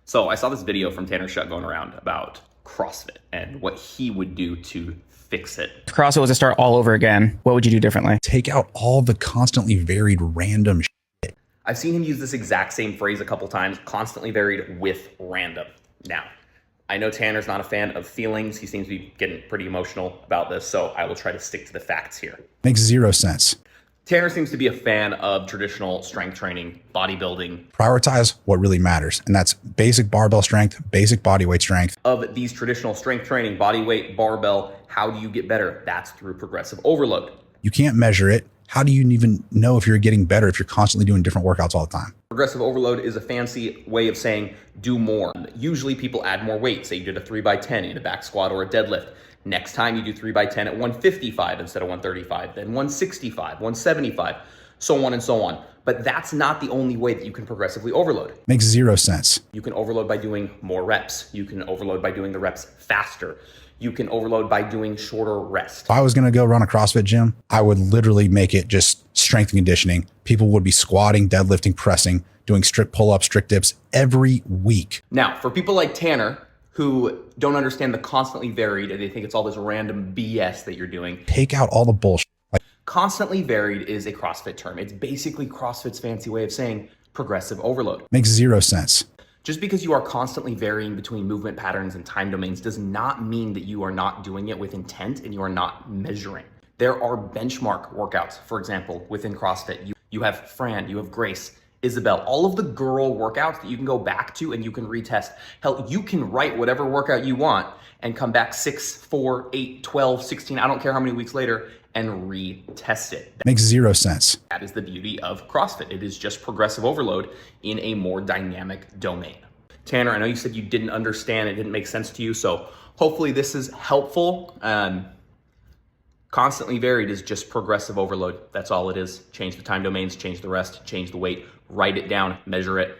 So I saw this video from Tanner Shuck going around about CrossFit and what he would do to fix it. If CrossFit was to start all over again, what would you do differently? Take out all the constantly varied random shit. I've seen him use this exact same phrase a couple times, constantly varied with random. Now, I know Tanner's not a fan of feelings. He seems to be getting pretty emotional about this, so I will try to stick to the facts here. Makes zero sense. Tanner seems to be a fan of traditional strength training, bodybuilding. Prioritize what really matters, and that's basic barbell strength, basic body weight strength. Of these traditional strength training, body weight, barbell, how do you get better? That's through progressive overload. You can't measure it. How do you even know if you're getting better if you're constantly doing different workouts all the time? Progressive overload is a fancy way of saying do more. Usually people add more weight. Say you did a 3x10 in a back squat or a deadlift. Next time you do 3x10 at 155 instead of 135, then 165, 175, so on and so on. But that's not the only way that you can progressively overload. Makes zero sense. You can overload by doing more reps. You can overload by doing the reps faster. You can overload by doing shorter rest. If I was going to go run a CrossFit gym, I would literally make it just strength and conditioning. People would be squatting, deadlifting, pressing, doing strict pull-ups, strict dips every week. Now, for people like Tanner, who don't understand the constantly varied and they think it's all this random BS that you're doing. Take out all the bullshit. Constantly varied is a CrossFit term. It's basically CrossFit's fancy way of saying progressive overload. Makes zero sense. Just because you are constantly varying between movement patterns and time domains does not mean that you are not doing it with intent and you are not measuring. There are benchmark workouts, for example, within CrossFit. You have Fran, you have Grace, Isabel, all of the girl workouts that you can go back to and you can retest. Hell, you can write whatever workout you want and come back 6, 4, 8, 12, 16, I don't care how many weeks later, and retest it. Makes zero sense. That is the beauty of CrossFit. It is just progressive overload in a more dynamic domain. Tanner, I know you said you didn't understand, it didn't make sense to you, so hopefully this is helpful. Constantly varied is just progressive overload. That's all it is. Change the time domains, change the rest, change the weight, write it down, measure it.